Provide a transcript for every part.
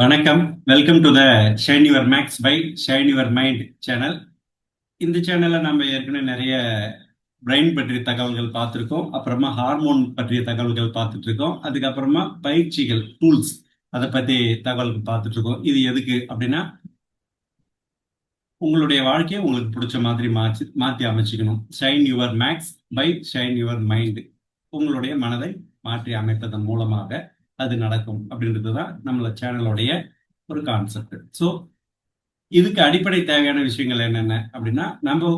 வணக்கம். Welcome to the shine your maths by shine your mind channel. இந்த சேனல்ல நம்ம ஏற்கனவே நிறைய பிரெயின் பற்றிய தகவல்கள் பார்த்துருக்கோம். அப்புறமா ஹார்மோன் பற்றிய தகவல்கள் பார்த்துட்டு இருக்கோம். அதுக்கப்புறமா பயிற்சிகள் டூல்ஸ் அதை பத்தி தகவல்கள் பார்த்துட்டு இருக்கோம். இது எதுக்கு அப்படின்னா, உங்களுடைய வாழ்க்கையை உங்களுக்கு பிடிச்ச மாதிரி மாற்றி அமைச்சுக்கணும். Shine your maths by shine your mind. உங்களுடைய மனதை மாற்றி அமைப்பதன் மூலமாக அது நடக்கும் அப்படின்றது தான் நம்மள சேனலுடைய ஒரு கான்செப்ட். ஸோ இதுக்கு அடிப்படை தேவையான விஷயங்கள் என்னென்ன அப்படின்னா, நம்ம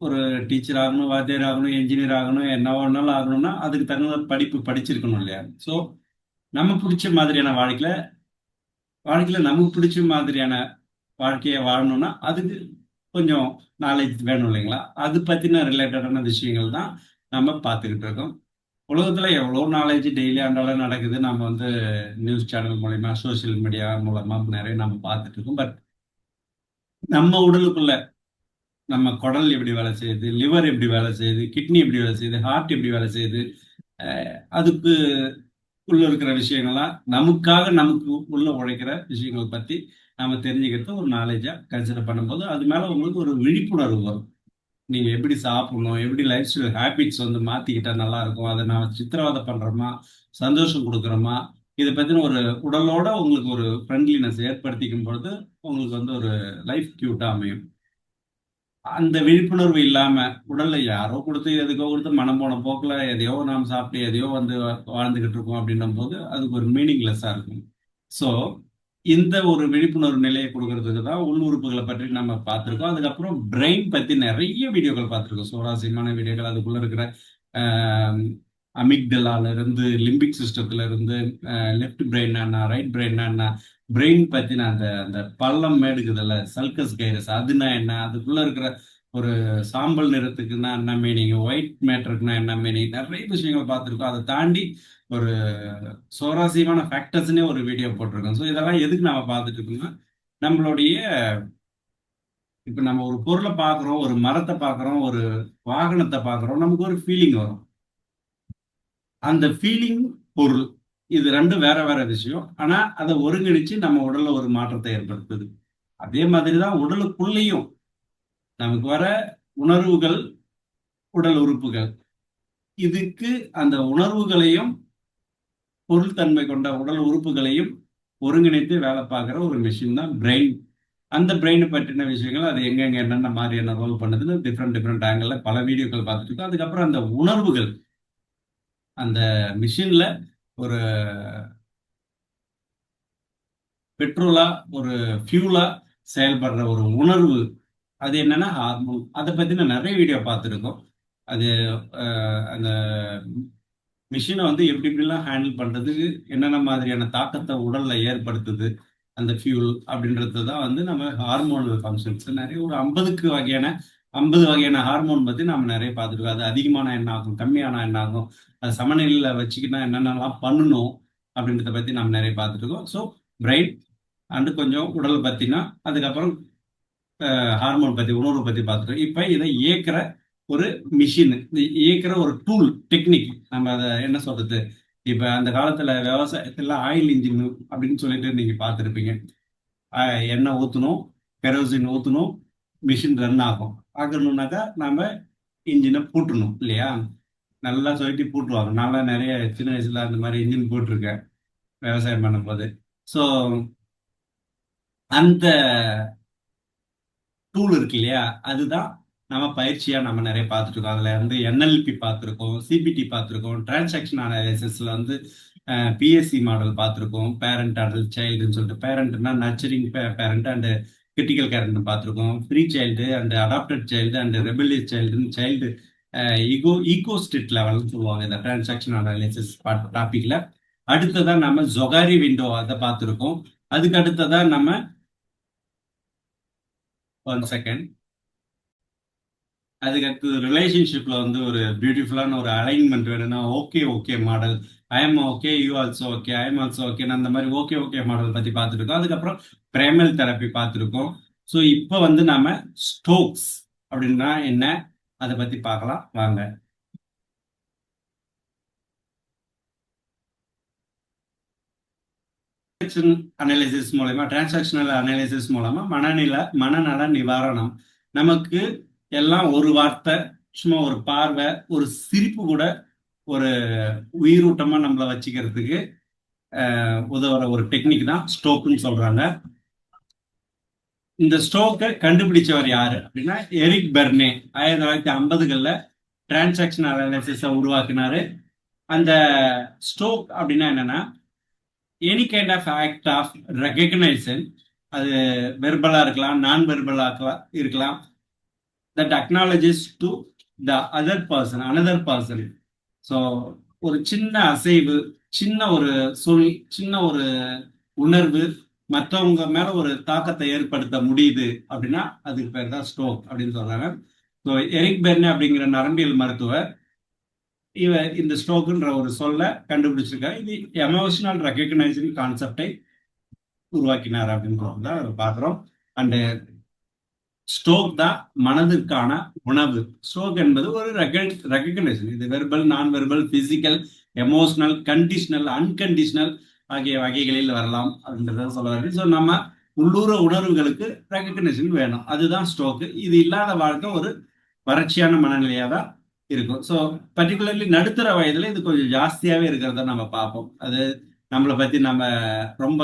ஒரு டீச்சர் ஆகணும், வாத்தியார் ஆகணும், என்ஜினியர் ஆகணும், என்ன வேணாலும் ஆகணும்னா அதுக்கு தகுந்த படிப்பு படிச்சிருக்கணும் இல்லையா? ஸோ நம்ம பிடிச்ச மாதிரியான வாழ்க்கையில நமக்கு பிடிச்ச மாதிரியான வாழ்க்கையை வாழணும்னா அதுக்கு கொஞ்சம் நாலேஜ் வேணும் இல்லைங்களா? அது பத்தின ரிலேட்டடான விஷயங்கள் தான் நம்ம பார்த்துக்கிட்டு இருக்கோம். உலகத்துல எவ்வளோ நாலேஜ் டெய்லி அன்றாடம் நடக்குது. நம்ம வந்து நியூஸ் சேனல் மூலயமா, சோசியல் மீடியா மூலமா நிறைய நம்ம பார்த்துட்டு இருக்கோம். பட் நம்ம உடலுக்குள்ள நம்ம குடல் எப்படி வேலை செய்யுது, லிவர் எப்படி வேலை செய்யுது, கிட்னி எப்படி வேலை செய்யுது, ஹார்ட் எப்படி வேலை செய்யுது, அதுக்கு உள்ள இருக்கிற விஷயங்கள்லாம் நமக்கு உள்ள உழைக்கிற விஷயங்கள் பத்தி நாம தெரிஞ்சுக்கிறது ஒரு நாலேஜா கன்சிடர் பண்ணும்போது அது மேல உங்களுக்கு ஒரு விழிப்புணர்வு வரும். நீங்க எப்படி சாப்பிடணும், எப்படி லைஃப் ஸ்டைல் ஹேபிட்ஸ் வந்து மாத்திக்கிட்டா நல்லா இருக்கும், அதை நாம சித்திரவதை பண்றோமா, சந்தோஷம் கொடுக்குறோமா, இதை பத்தின ஒரு உடலோட உங்களுக்கு ஒரு ஃப்ரெண்ட்லினஸ் ஏற்படுத்திக்கும் பொழுது உங்களுக்கு வந்து ஒரு லைஃப் கியூட்டா அமையும். அந்த விழிப்புணர்வு இல்லாம உடல்ல யாரோ கொடுத்து எதுக்கோ கொடுத்து மனம் போன போக்குல எதையோ நாம் சாப்பிட்டு எதையோ வந்து வாழ்ந்துகிட்டு இருக்கோம் அப்படின்னும் போது அதுக்கு ஒரு மீனிங்லெஸ்ஸா இருக்கும். ஸோ இந்த ஒரு விழிப்புணர்வு நிலையை கொடுக்கறதுக்கு தான் உள் உறுப்புகளை பற்றி நம்ம பார்த்துருக்கோம். அதுக்கப்புறம் பிரெயின் பத்தி நிறைய வீடியோக்கள் பார்த்துருக்கோம். சுவாரஸ்யமான வீடியோக்கள், அதுக்குள்ள இருக்கிற அமிக்டலால இருந்து, லிம்பிக் சிஸ்டத்துல இருந்து, லெஃப்ட் பிரெயின் என்ன, ரைட் பிரெயின் என்ன, பிரெயின் பத்தின அந்த அந்த பள்ளம் மேடுக்குதுல்ல, சல்கஸ் கைரஸ் அதுனா என்ன, அதுக்குள்ள இருக்கிற ஒரு சாம்பல் நிறத்துக்குன்னா என்ன மீனிங், ஒயிட் மேட்டருக்குன்னா என்ன மீனிங், நிறைய விஷயங்கள் பார்த்துருக்கோம். அதை தாண்டி ஒரு சுவாரஸ்யமான ஃபேக்டர்ஸ்னே ஒரு வீடியோ போட்டிருக்கோம். ஸோ இதெல்லாம் எதுக்கு நாம பார்த்துட்டு இருக்கோம்னா, நம்மளுடைய இப்ப நம்ம ஒரு பொருளை பார்க்குறோம், ஒரு மரத்தை பார்க்குறோம், ஒரு வாகனத்தை பார்க்குறோம், நமக்கு ஒரு ஃபீலிங் வரும். அந்த ஃபீலிங், பொருள், இது ரெண்டும் வேற வேற விஷயம். ஆனா அதை ஒருங்கிணைச்சு நம்ம உடல்ல ஒரு மாற்றத்தை ஏற்படுத்துது. அதே மாதிரிதான் உடலுக்குள்ளேயும் நமக்கு வர உணர்வுகள், உடல் உறுப்புகள், இதுக்கு அந்த உணர்வுகளையும் பொருள் தன்மை கொண்ட உடல் உறுப்புகளையும் ஒருங்கிணைத்து வேலை பார்க்குற ஒரு மிஷின் தான் பிரெயின். அந்த பிரெயினை பற்றின விஷயங்கள் அது எங்கெங்க என்னென்ன மாதிரி என்ன ரோல் பண்ணுதுன்னு டிஃப்ரெண்ட் டிஃப்ரெண்ட் ஆங்கிள் பல வீடியோக்கள் பார்த்துட்டு இருக்கோம். அதுக்கப்புறம் அந்த உணர்வுகள் அந்த மிஷின்ல ஒரு பெட்ரோலா, ஒரு ஃபியூலா செயல்படுற ஒரு உணர்வு, அது என்னன்னா ஹார்மோன். அதை பத்தின நிறைய வீடியோ பார்த்துருக்கோம். அது அந்த மிஷினை வந்து எப்படி எப்படிலாம் ஹேண்டில் பண்றதுக்கு என்னென்ன மாதிரியான தாக்கத்தை உடல்ல ஏற்படுத்துது அந்த ஃபியூல் அப்படின்றது தான் வந்து நம்ம ஹார்மோனல் ஃபங்க்ஷன்ஸ் நிறைய ஒரு 50 வகையான ஹார்மோன் பத்தி நம்ம நிறைய பார்த்துருக்கோம். அது அதிகமான என்ன ஆகும், கம்மியான என்ன ஆகும், அது சமநிலையில வச்சுக்கிட்டா என்னென்னலாம் பண்ணணும் அப்படின்றத பத்தி நம்ம நிறைய பார்த்துட்டு இருக்கோம். ஸோ பிரெயின் அண்டு கொஞ்சம் உடல் பத்தினா, அதுக்கப்புறம் ஹார்மோன் பத்தி, உணர்வு பத்தி பார்த்துட்டோம். இப்ப இதை இயக்குற ஒரு மிஷின், இயக்குற ஒரு டூல், டெக்னிக், நம்ம அதை என்ன சொல்றது, இப்ப அந்த காலத்துல விவசாயத்துல ஆயில் இன்ஜின் அப்படின்னு சொல்லிட்டு நீங்க பார்த்துருப்பீங்க. எண்ணெய் ஊற்றணும், கெரோசின் ஊற்றணும், மிஷின் ரன் ஆகும். ஆகணும்னாக்கா நாம இன்ஜினை பூட்டணும் இல்லையா? நல்லா சொல்லிட்டு பூட்டுவாங்க. நான்லாம் நிறைய சின்ன வயசுல அந்த மாதிரி இன்ஜின் போட்டிருக்கேன் விவசாயம் பண்ணும்போது. ஸோ அந்த டூல் இருக்கு இல்லையா, அதுதான் நம்ம பயிற்சியா நம்ம நிறைய பார்த்துட்டு இருக்கோம். அதுல வந்து NLP பார்த்துருக்கோம், CBT பார்த்துருக்கோம், டிரான்சாக்ஷன் அனாலிசிஸ்ல வந்து PSC மாடல் பார்த்துருக்கோம், பேரண்ட் அடல்ட் சைல்டுன்னு சொல்லிட்டு. பேரண்ட்னா nurturing parent and critical parent பார்த்துருக்கோம், free child and adapted child and rebellious சைல்டுன்னு சைல்டு ஈகோ ஸ்டேட் லெவல்னு சொல்லுவாங்க இந்த டிரான்சாக்ஷன் அனாலிசிஸ் டாபிக்ல. அடுத்ததான் நம்ம ஜொகாரி விண்டோ அதை பார்த்துருக்கோம். அதுக்கு அடுத்ததான் நம்ம 1 செகண்ட், அதுக்கடுத்து ரிலேஷன்ஷிப்ல வந்து ஒரு பியூட்டிஃபுல்லான ஒரு அலைன்மெண்ட் வேணும்னா okay okay model, I am okay, you also okay, I am also okay, அந்த மாதிரி ஓகே ஓகே மாடல் பத்தி பார்த்துருக்கோம். அதுக்கப்புறம் பிரேமல் தெரப்பி பார்த்துருக்கோம். ஸோ இப்போ வந்து நாம ஸ்டோக்ஸ் அப்படின்னா என்ன, அதை பத்தி பார்க்கலாம் வாங்க. அனாலிசிஸ் மூலமா, டிரான்சாக்ஷனல் அனாலிசிஸ் மூலமா மனநல நிவாரணம். நமக்கு எல்லாம் ஒரு வார்த்தை, சும்மா ஒரு பார்வை, ஒரு சிரிப்பு கூட ஒரு உயிரூட்டமா நம்மளை வச்சுக்கிறதுக்கு உதவுற ஒரு டெக்னிக் தான் ஸ்டோக்னு சொல்றாங்க. இந்த ஸ்டோக்கை கண்டுபிடிச்சவர் யாரு அப்படின்னா எரிக் பெர்னே 1950களில் டிரான்சாக்ஷன் அனாலிசிஸை உருவாக்கினாரு. அந்த ஸ்டோக் அப்படின்னா என்னன்னா any kind of act of recognition, அது வெர்பலா இருக்கலாம், நான் வெர்பலா இருக்கலாம், that acknowledges to the other person, another person. So ஒரு சின்ன அசைவு, சின்ன ஒரு சொல், சின்ன ஒரு உணர்வு மற்றவங்க மேல ஒரு தாக்கத்தை ஏற்படுத்த முடியுது அப்படின்னா அதுக்கு பேர் தான் ஸ்டோக் அப்படின்னு சொல்றாங்க. ஸோ எரிக் பெர்னே அப்படிங்கிற நரம்பியல் மருத்துவர் இந்த ஸ்ட்ரோக்ன்ற ஒரு சொல்ல கண்டுபிடிச்சிருக்காரு. இது எமோஷனல் ரெகக்னைசிங் கான்செப்டை உருவாக்கினார் அப்படின்னு பார்க்கிறோம். அண்ட் ஸ்ட்ரோக் தான் மனதிற்கான உணவு. ஸ்ட்ரோக் என்பது ஒரு ரெகக்னைசேஷன். இது வெர்பல், நான் verbal, physical, emotional, conditional, unconditional ஆகிய வகைகளில் வரலாம் அப்படின்றத சொல்ல வருது. ஸோ நம்ம உள்ளூர உணர்வுகளுக்கு ரெகக்னைசேஷன் வேணும், அதுதான் ஸ்ட்ரோக்கு. இது இல்லாத வாழ்க்கை ஒரு வறட்சியான மனநிலையாக தான் இருக்கும். ஸோ பர்டிகுலர்லி நடுத்தர வயதுல இது கொஞ்சம் ஜாஸ்தியாகவே இருக்கிறத நம்ம பார்ப்போம். அது நம்மளை பற்றி நம்ம ரொம்ப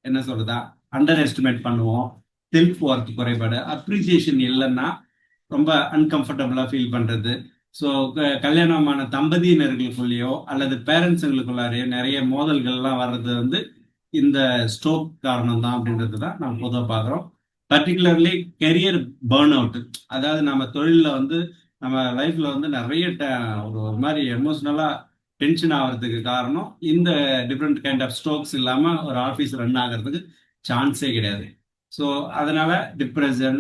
என்ன சொல்றதா அண்டர் எஸ்டிமேட் பண்ணுவோம். செல்ஃப் ஒர்க் குறைபாடு, அப்ரிசியேஷன் இல்லைன்னா ரொம்ப அன்கம்ஃபர்டபுளாக ஃபீல் பண்ணுறது. ஸோ கல்யாணமான தம்பதியினர்களுக்குள்ளேயோ அல்லது பேரண்ட்ஸுங்களுக்குள்ளாரையோ நிறைய மோதல்கள்லாம் வர்றது இந்த ஸ்ட்ரோக் காரணம் தான் அப்படின்றது தான் நம்ம பொதுவாக பார்க்குறோம். பர்டிகுலர்லி கெரியர் பேர்ன் அவுட், அதாவது நம்ம தொழிலில் நம்ம லைஃப்ல நிறைய ஒரு மாதிரி எமோஷ்னலா டென்ஷன் ஆகிறதுக்கு காரணம் இந்த டிஃப்ரெண்ட் கைண்ட் ஆஃப் ஸ்ட்ரோக்ஸ் இல்லாமல் ஒரு ஆஃபீஸ் ரன் ஆகிறதுக்கு சான்ஸே கிடையாது. ஸோ அதனால டிப்ரெஷன்,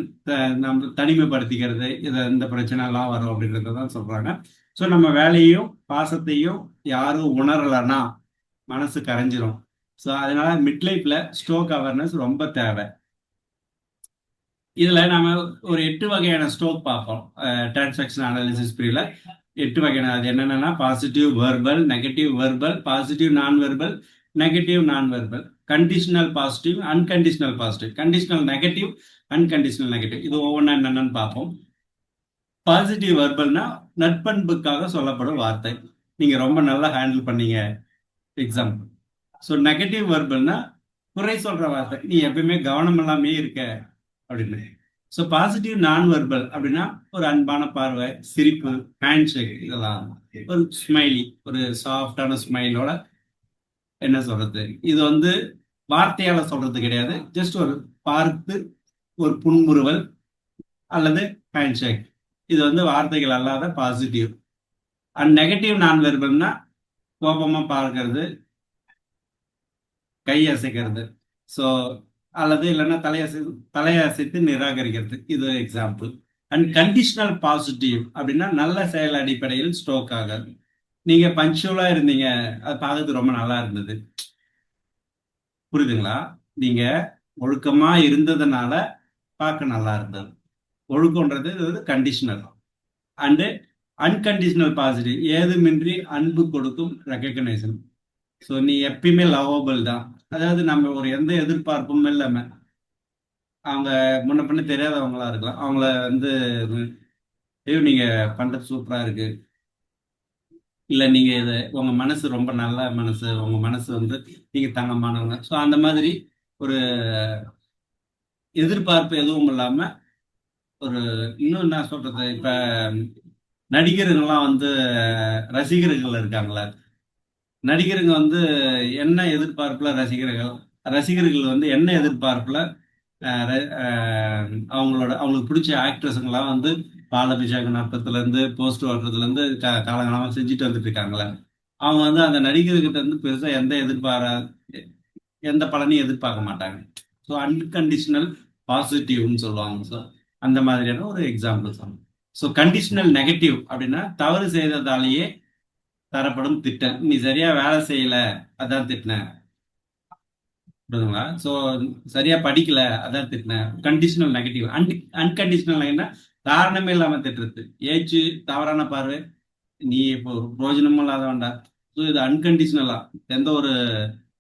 நம்ம தனிமைப்படுத்திக்கிறது, இந்த பிரச்சனை எல்லாம் வரும் அப்படின்றத தான் சொல்றாங்க. ஸோ நம்ம வேலையையும் பாசத்தையும் யாரும் உணரலைன்னா மனசு கரைஞ்சிரும். ஸோ அதனால மிட் லைஃப்ல ஸ்ட்ரோக் அவேர்னஸ் ரொம்ப தேவை. இதுல நம்ம ஒரு 8 வகையான ஸ்ட்ரோக் பார்ப்போம். டிரான்சாக்ஷன் அனாலிசிஸ் பிரிவுல 8 வகையான. அது என்னென்னா positive verbal, negative verbal, positive நான் வெர்பல், நெகட்டிவ் நான் verbal, conditional positive, unconditional positive, conditional negative, unconditional negative. இது ஒவ்வொன்றா என்னென்னு பார்ப்போம். பாசிட்டிவ் வெர்பல்னா நட்பண்புக்காக சொல்லப்படும் வார்த்தை, நீங்க ரொம்ப நல்லா ஹேண்டில் பண்ணீங்க, எக்ஸாம்பிள். ஸோ நெகட்டிவ் வெர்பல்னா குறை சொல்ற வார்த்தை, நீ எப்பயுமே கவனம் இல்லாமே இருக்க அப்படின்னு. ஸோ பாசிட்டிவ் நான் வெர்பல் அப்படின்னா ஒரு அன்பான பார்வை, சிரிப்பு, ஹேண்ட் ஷேக், இதெல்லாம் ஒரு ஸ்மைலி, ஒரு சாஃப்டான ஸ்மைலோட என்ன சொல்றது, இது வார்த்தையால சொல்றது கிடையாது, ஜஸ்ட் ஒரு பார்த்து ஒரு புன்முறுவல் அல்லது ஹேண்ட் ஷேக். இது வார்த்தைகள் அல்லாத பாசிட்டிவ். அண்ட் நெகட்டிவ் நான் வெர்பல்னா கோபமா பார்க்கறது, கை அசைக்கிறது, ஸோ அல்லது இல்லைன்னா தலையசைத்து நிராகரிக்கிறது, இது எக்ஸாம்பிள். அண்ட் கண்டிஷனல் பாசிட்டிவ் அப்படின்னா நல்ல செயல் அடிப்படையில் ஸ்ட்ரோக் ஆகாது. நீங்க பஞ்சுவலா இருந்தீங்க, அது பார்க்கறதுக்கு ரொம்ப நல்லா இருந்தது, புரியுதுங்களா? நீங்க ஒழுக்கமா இருந்ததுனால பார்க்க நல்லா இருந்தது. ஒழுக்கம்ன்றது கண்டிஷனல். அண்டு அன்கண்டிஷனல் பாசிட்டிவ், ஏதுமின்றி அன்பு கொடுக்கும் ரெகக்னைசேஷன். ஸோ நீ எப்பயுமே லவபிள் தான், அதாவது நம்ம ஒரு எந்த எதிர்பார்ப்பும் இல்லாம, அவங்க முன்ன பின்ன தெரியாதவங்களா இருக்கலாம், அவங்கள ஐயோ நீங்க பண்றது சூப்பரா இருக்கு, இல்ல நீங்க இது உங்க மனசு ரொம்ப நல்ல மனசு, உங்க மனசு நீங்க தங்கமானவங்க. ஸோ அந்த மாதிரி ஒரு எதிர்பார்ப்பு எதுவும் இல்லாம ஒரு, இன்னும் என்ன சொல்றது, இப்ப நடிகர்கள்லாம் ரசிகர்கள் இருக்காங்களா, நடிகருங்க என்ன எதிர்பார்ப்புல ரசிகர்கள், ரசிகர்கள் என்ன எதிர்பார்ப்புல அவங்களுக்கு பிடிச்ச ஆக்ட்ரஸுங்கெல்லாம் பாலாபிஷேக நாட்டத்துல இருந்து போஸ்ட் ஓட்டுறதுல இருந்து காலங்காலமா செஞ்சுட்டு வந்துட்டு இருக்காங்களே, அவங்க அந்த நடிகர்கிட்ட பெருசா எந்த பலனையும் எதிர்பார்க்க மாட்டாங்க. ஸோ அன்கண்டிஷனல் பாசிட்டிவ்னு சொல்லுவாங்க. ஸோ அந்த மாதிரியான ஒரு எக்ஸாம்பிள் சொல்லுங்க. ஸோ கண்டிஷனல் நெகட்டிவ் அப்படின்னா தவறு செய்ததாலேயே தரப்படும் திட்டம். நீ சரியா வேலை செய்யல அதான் திட்டினேன், புரியுதுங்களா? ஸோ சரியா படிக்கல அதான் திட்டினேன், கண்டிஷனல் நெகட்டிவ். அன்கண்டிஷனல் காரணமே இல்லாம திட்டுறது, ஏச்சு, தவறான பார்வை, நீ இப்போ ஒரு பிரயோஜனமும் இல்லாத வேண்டாம். ஸோ இது அன்கண்டிஷனலா எந்த ஒரு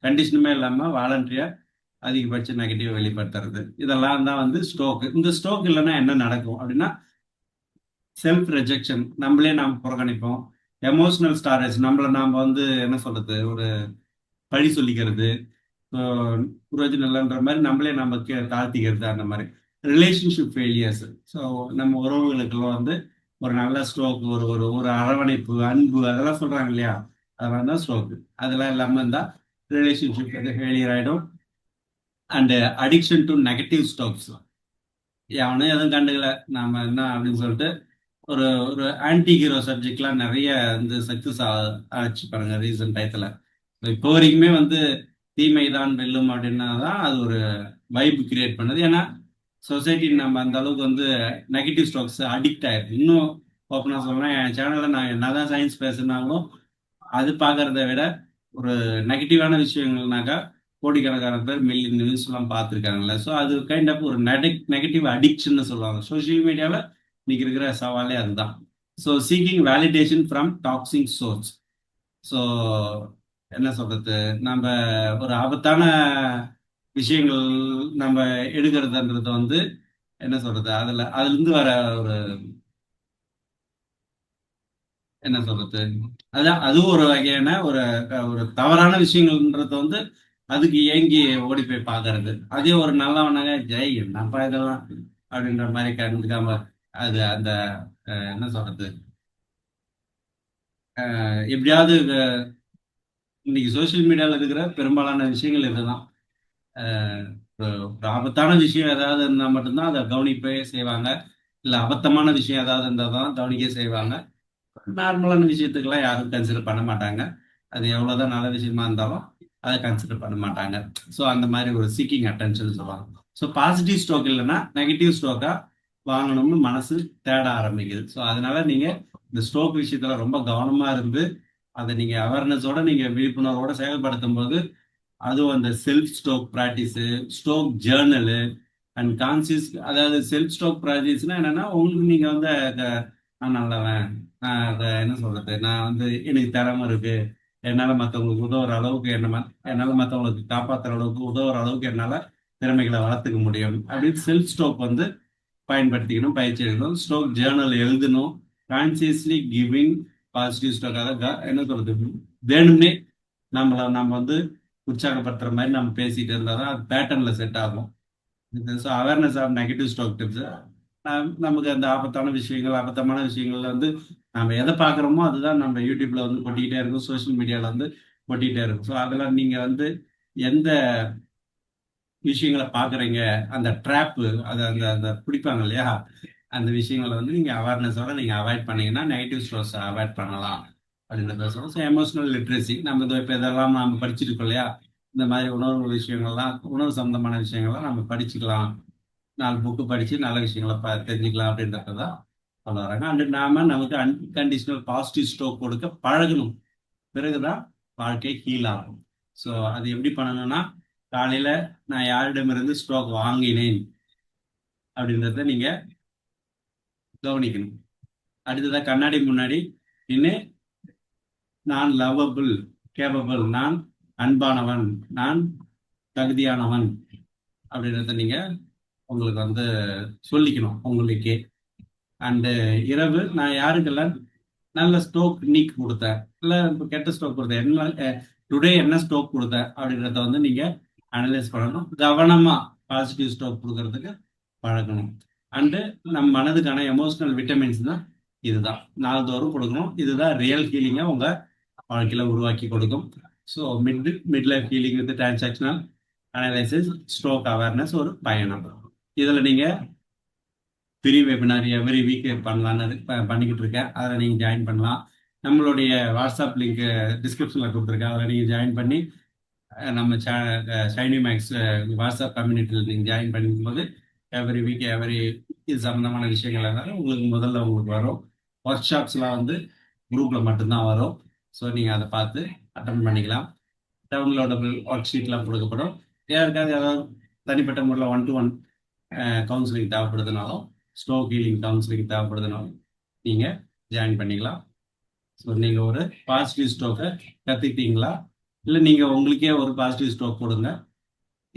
கண்டிஷனுமே இல்லாமல் வாலண்டரியாக அதிகபட்ச நெகட்டிவ் வெளிப்படுத்துறது, இதெல்லாம் தான் வந்து ஸ்ட்ரோக். இந்த ஸ்ட்ரோக் இல்லைன்னா என்ன நடக்கும் அப்படின்னா, செல்ஃப் ரெஜெக்ஷன், நம்மளே நாம் புறக்கணிப்போம். எமோஷனல் ஸ்டாரேஜ், நம்மளை நாம் வந்து என்ன சொல்றது, ஒரு பழி சொல்லிக்கிறது, புரோஜனம் இல்லைன்ற மாதிரி நம்மளே நம்ம தாழ்த்திக்கிறது, அந்த மாதிரி ரிலேஷன்ஷிப் ஃபெயிலியர்ஸ். ஸோ நம்ம உறவுகளுக்கெல்லாம் வந்து ஒரு நல்ல ஸ்ட்ரோக், ஒரு ஒரு ஒரு அரவணைப்பு, அன்பு, அதெல்லாம் சொல்றாங்க இல்லையா, அதெல்லாம் தான் ஸ்ட்ரோக். அதெல்லாம் இல்லாமல் இருந்தால் ரிலேஷன்ஷிப் ஃபெயிலியர் ஆகிடும். And addiction to negative strokes, அவனே எதுவும் கண்டுக்கல நாம என்ன அப்படின்னு சொல்லிட்டு ஒரு ஒரு ஆன்டி ஹீரோ சப்ஜெக்ட்லாம் நிறைய வந்து சக்சஸ் ஆச்சு பாருங்க ரீசன்ட் டயத்துல. இப்போ வரைக்குமே வந்து தீமை தான் வெல்லும் அப்படின்னா தான் அது ஒரு வைப் கிரியேட் பண்ணுது. ஏன்னா சொசைட்டி நம்ம அந்த அளவுக்கு வந்து நெகட்டிவ் ஸ்டாக்ஸ் அடிக்ட் ஆயிருக்கு. இன்னும் ஓப்பனா சொல்லலாம், என் சேனல்ல நான் என்னதான் சயின்ஸ் பேசுனாலும் அது பார்க்கறத விட ஒரு நெகட்டிவான விஷயங்கள்னாக்கா கோடிக்கணக்கான பேர் மில்லியன் நியூஸ் எல்லாம் பார்த்துருக்காங்கல்ல. ஸோ அது கைண்ட் ஆஃப் ஒரு நெகட்டிவ் அடிக்ஷன் சொல்லுவாங்க. சோஷியல் மீடியாவில் இன்னைக்கு இருக்கிற சவாலே அதுதான். So seeking validation from taxing source. So என்ன சொல்றது, நம்ம ஒரு ஆபத்தான விஷயங்கள் நம்ம எடுக்கிறதுன்றது வந்து என்ன சொல்றது, அதுல இருந்து வர ஒரு என்ன சொல்றது, அதான் அதுவும் ஒரு வகையான ஒரு ஒரு தவறான விஷயங்கள்ன்றது வந்து அதுக்கு ஏங்கி ஓடி போய் பார்க்கறது. அதே ஒரு நல்லவனாக ஜெய் என்னப்பா இதெல்லாம் அப்படின்ற மாதிரி கண்டுக்காம அது அந்த என்ன சொல்றது, எப்படியாவது இன்னைக்கு சோசியல் மீடியாவில் இருக்கிற பெரும்பாலான விஷயங்கள் இதுதான். அஹ் ஒரு ஆபத்தான விஷயம் ஏதாவது இருந்தால் மட்டும்தான் அதை கவனிப்பே செய்வாங்க. இல்லை அபத்தமான விஷயம் ஏதாவது இருந்தால் தான் கவனிக்க செய்வாங்க. நார்மலான விஷயத்துக்கெல்லாம் யாரும் கன்சிடர் பண்ண மாட்டாங்க. அது எவ்வளோதான் நல்ல விஷயமா இருந்தாலும் அதை கன்சிடர் பண்ண மாட்டாங்க. ஸோ அந்த மாதிரி ஒரு சீக்கிங் அட்டென்ஷன் சொல்லுவாங்க. ஸோ பாசிட்டிவ் ஸ்ட்ரோக் இல்லைன்னா நெகட்டிவ் ஸ்ட்ரோக்காக வாங்கணும்னு மனசு தேட ஆரம்பிக்குது. ஸோ அதனால நீங்கள் இந்த ஸ்ட்ரோக் விஷயத்துல ரொம்ப கவனமாக இருந்து அதை நீங்கள் அவேர்னஸோட நீங்கள் விழிப்புணர்வோட செயல்படுத்தும் போது அதுவும் அந்த self stroke practice, stroke journal and conscious, அதாவது செல்ஃப் ஸ்ட்ரோக் ப்ராக்டிஸ்னா என்னன்னா, உங்களுக்கு நீங்க வந்து நான் நல்லவன், நான் என்ன சொல்றது, நான் வந்து எனக்கு திறமை இருக்கு, என்னால மற்றவங்களுக்கு உதவுற அளவுக்கு என்னால மற்றவங்களுக்கு காப்பாற்றுற அளவுக்கு உதவுற அளவுக்கு என்னால திறமைகளை வளர்த்துக்க முடியும் அப்படின்னு செல்ஃப் ஸ்ட்ரோக் வந்து பயன்படுத்திக்கணும், பயிற்சி எடுக்கணும், ஸ்ட்ரோக் ஜேர்னல் எழுதணும், கான்சியஸ்லி கிவிங் பாசிட்டிவ் ஸ்ட்ரோக். அதாவது என்ன சொல்றது, வேணும்னே நம்ம வந்து உற்சாகப்படுத்துற மாதிரி நம்ம பேசிட்டு இருந்தால் தான் அது பேட்டர்ன்ல செட் ஆகும். So awareness of negative stroke tips, நமக்கு அந்த ஆபத்தான விஷயங்கள், அபத்தமான விஷயங்கள்ல வந்து நம்ம எதை பார்க்குறோமோ அதுதான் நம்ம யூடியூப்ல வந்து கொட்டிக்கிட்டே இருக்கும், சோஷியல் மீடியாவில் வந்து கொட்டிக்கிட்டே இருக்கும். ஸோ அதெல்லாம் நீங்க வந்து எந்த விஷயங்களை பார்க்குறீங்க, அந்த ட்ராப்பு, அதை அந்த அந்த பிடிப்பாங்க இல்லையா, அந்த விஷயங்களை வந்து நீங்கள் அவேர்னஸோட நீங்கள் அவாய்ட் பண்ணீங்கன்னா நெகட்டிவ் ஸ்ட்ரோக்ஸை அவாய்ட் பண்ணலாம் அப்படின்றத சொல்லுவோம். ஸோ எமோஷனல் லிட்ரஸி, நம்ம இப்போ இதெல்லாம் நம்ம படிச்சிருக்கோம் இல்லையா, இந்த மாதிரி உணர்வு விஷயங்கள்லாம், உணர்வு சம்பந்தமான விஷயங்கள்லாம் நம்ம படிச்சுக்கலாம். 4 புக்கு படித்து நல்ல விஷயங்களை தெரிஞ்சுக்கலாம் அப்படின்றத தான் சொல்ல வராங்க. அண்டு நமக்கு அன்கண்டிஷனல் பாசிட்டிவ் ஸ்ட்ரோக் கொடுக்க பழகணும். பிறகுதான் வாழ்க்கை ஹீல் ஆகும். ஸோ அது எப்படி பண்ணணும்னா, காலையில நான் யாரிடமிருந்து ஸ்ட்ரோக் வாங்கினேன் அப்படின்றத நீங்க கவனிக்கணும். அடுத்ததான் கண்ணாடி முன்னாடி நின்று நான் லவ்வபிள், கேப்பபிள், நான் அன்பானவன், நான் தகுதியானவன் அப்படின்றத நீங்க உங்களுக்கு வந்து சொல்லிக்கணும் உங்களுக்கே. அண்டு இரவு நான் யாருக்கெல்லாம் நல்ல ஸ்ட்ரோக் நீக் கொடுத்தேன், இல்லை கெட்ட ஸ்ட்ரோக் கொடுத்தேன், என்ன டுடே என்ன ஸ்ட்ரோக் கொடுத்தேன் அப்படின்றத வந்து நீங்க அனலைஸ் பண்ணணும். கவனமா பாசிட்டிவ் ஸ்ட்ரோக் கொடுக்கறதுக்கு பழகணும். அண்டு நம்ம மனதுக்கான எமோஷனல் விட்டமின்ஸ் தான் இதுதான் நாள்தோறும் கொடுக்கணும். இதுதான் ரியல் ஹீலிங்கை உங்க வாழ்க்கையில உருவாக்கி கொடுக்கும். So mid life healing with transactional analysis stroke awareness ஒரு பயணம். இதில் நீங்க ஃப்ரீ வெபினார் எவ்ரி வீக் பண்ணலான்னு பண்ணிக்கிட்டு இருக்கேன். அதில் நீங்கள் ஜாயின் பண்ணலாம். நம்மளுடைய வாட்ஸ்அப் லிங்க் டிஸ்கிரிப்ஷனில் கொடுத்துருக்கேன், அதில் நீங்கள் ஜாயின் பண்ணி நம்ம ஷைனி மேக்ஸ் வாட்ஸ்அப் கம்யூனிட்டியில் நீங்கள் ஜாயின் பண்ணும்போது எவ்ரி வீக் இது சம்மந்தமான விஷயங்கள் இருந்தாலும் உங்களுக்கு முதல்ல உங்களுக்கு வரும். ஒர்க் ஷாப்ஸ்லாம் வந்து குரூப்பில் மட்டும்தான் வரும். ஸோ நீங்கள் அதை பார்த்து அட்டன் பண்ணிக்கலாம். டவுன்லோடபிள் ஒர்க் ஷீட்லாம் கொடுக்கப்படும். யாருக்காவது ஏதாவது தனிப்பட்ட முறையில் 1-to-1 கவுன்சிலிங் தேவைப்படுதுனாலும், ஸ்ட்ரோக் ஹீலிங் கவுன்சிலிங் தேவைப்படுதுனாலும் நீங்கள் ஜாயின் பண்ணிக்கலாம். ஸோ நீங்கள் ஒரு பாசிட்டிவ் ஸ்ட்ரோக்கை கற்றுக்கிட்டீங்களா? இல்லை நீங்கள் உங்களுக்கே ஒரு பாசிட்டிவ் ஸ்ட்ரோக் கொடுங்க.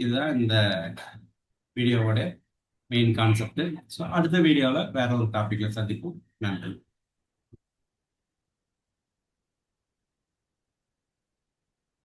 இதுதான் இந்த வீடியோவோட மெயின் கான்செப்ட். ஸோ அடுத்த வீடியோவில் வேற ஒரு டாப்பிக்கில் சந்திப்போம். நன்றி.